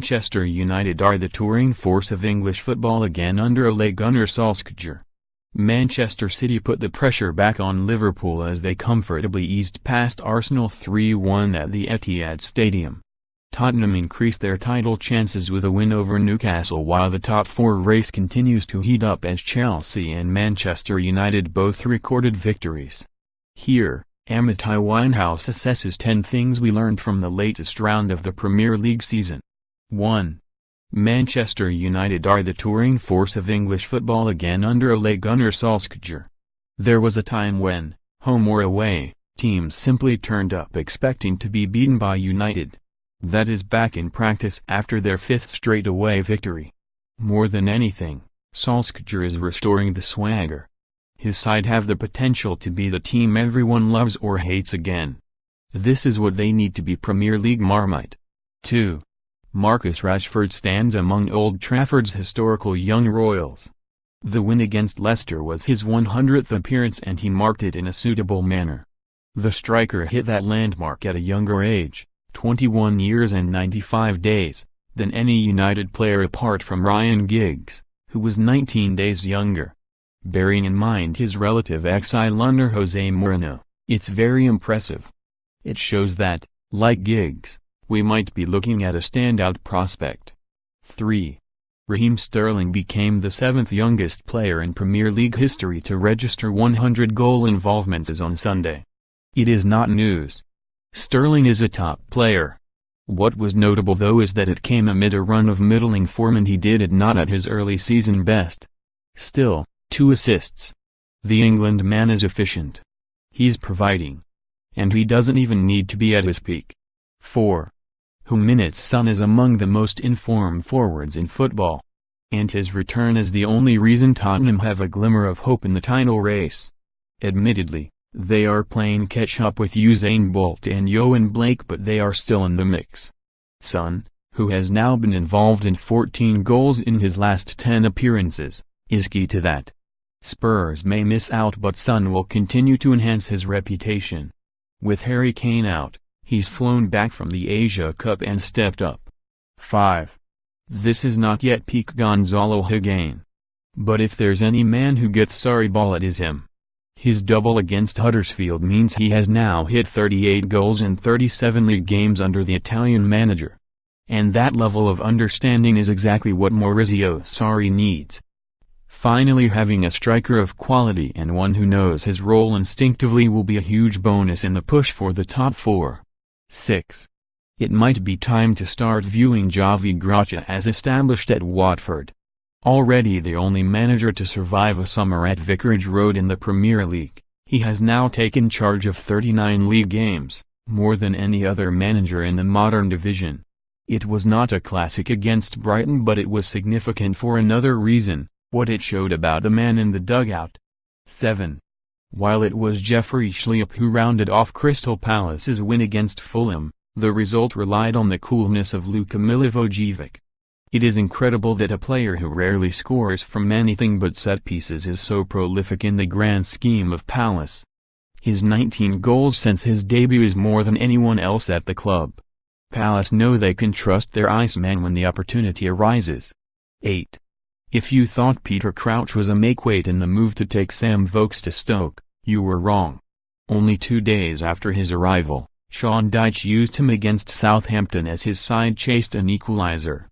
Manchester United are the touring force of English football again under Ole Gunnar Solskjaer. Manchester City put the pressure back on Liverpool as they comfortably eased past Arsenal 3-1 at the Etihad Stadium. Tottenham increased their title chances with a win over Newcastle, while the top four race continues to heat up as Chelsea and Manchester United both recorded victories. Here, AMITAI Winehouse assesses 10 things we learned from the latest round of the Premier League season. 1. Manchester United are the touring force of English football again under Ole Gunnar Solskjaer. There was a time when, home or away, teams simply turned up expecting to be beaten by United. That is back in practice after their 5th straight away victory. More than anything, Solskjaer is restoring the swagger. His side have the potential to be the team everyone loves or hates again. This is what they need to be Premier League Marmite. 2. Marcus Rashford stands among Old Trafford's historical young royals. The win against Leicester was his 100th appearance and he marked it in a suitable manner. The striker hit that landmark at a younger age, 21 years and 95 days, than any United player apart from Ryan Giggs, who was 19 days younger. Bearing in mind his relative exile under Jose Mourinho, it's very impressive. It shows that, like Giggs, we might be looking at a standout prospect. 3. Raheem Sterling became the 7th youngest player in Premier League history to register 100 goal involvements on Sunday. It is not news. Sterling is a top player. What was notable though is that it came amid a run of middling form and he did it not at his early season best. Still, 2 assists. The England man is efficient. He's providing. And he doesn't even need to be at his peak. 4. Heung-min Son is among the most informed forwards in football. And his return is the only reason Tottenham have a glimmer of hope in the title race. Admittedly, they are playing catch-up with Usain Bolt and Yohan Blake, but they are still in the mix. Son, who has now been involved in 14 goals in his last 10 appearances, is key to that. Spurs may miss out, but Son will continue to enhance his reputation. With Harry Kane out, he's flown back from the Asia Cup and stepped up. 5. This is not yet peak Gonzalo Higuain. But if there's any man who gets sorry ball, it is him. His double against Huddersfield means he has now hit 38 goals in 37 league games under the Italian manager. And that level of understanding is exactly what Maurizio Sarri needs. Finally, having a striker of quality and one who knows his role instinctively will be a huge bonus in the push for the top 4. 6. It might be time to start viewing Javi Gracia as established at Watford. Already the only manager to survive a summer at Vicarage Road in the Premier League, he has now taken charge of 39 league games, more than any other manager in the modern division. It was not a classic against Brighton, but it was significant for another reason: what it showed about the man in the dugout. 7. While it was Jeffrey Schlupp who rounded off Crystal Palace's win against Fulham, the result relied on the coolness of Luka Milivojevic. It is incredible that a player who rarely scores from anything but set pieces is so prolific in the grand scheme of Palace. His 19 goals since his debut is more than anyone else at the club. Palace know they can trust their Iceman when the opportunity arises. 8. If you thought Peter Crouch was a makeweight in the move to take Sam Vokes to Stoke, you were wrong. Only 2 days after his arrival, Sean Dyche used him against Southampton as his side chased an equalizer.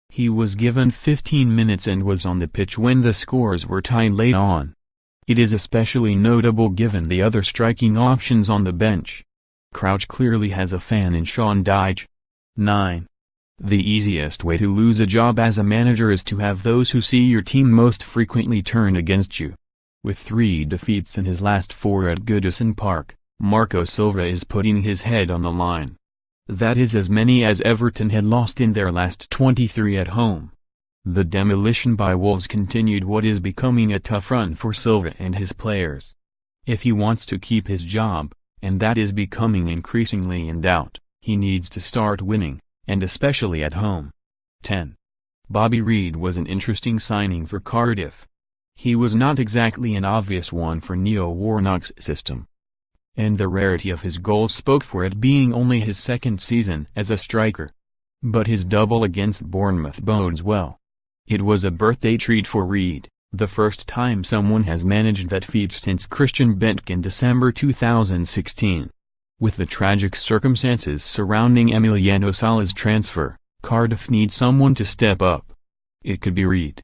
He was given 15 minutes and was on the pitch when the scores were tied late on. It is especially notable given the other striking options on the bench. Crouch clearly has a fan in Sean Dyche. 9. The easiest way to lose a job as a manager is to have those who see your team most frequently turn against you. With 3 defeats in his last 4 at Goodison Park, Marco Silva is putting his head on the line. That is as many as Everton had lost in their last 23 at home. The demolition by Wolves continued what is becoming a tough run for Silva and his players. If he wants to keep his job, and that is becoming increasingly in doubt, he needs to start winning, and especially at home. 10. Bobby Reid was an interesting signing for Cardiff. He was not exactly an obvious one for Neil Warnock's system. And the rarity of his goals spoke for it being only his 2nd season as a striker. But his double against Bournemouth bodes well. It was a birthday treat for Reed, the first time someone has managed that feat since Christian Bentke in December 2016. With the tragic circumstances surrounding Emiliano Sala's transfer, Cardiff needs someone to step up. It could be Reed.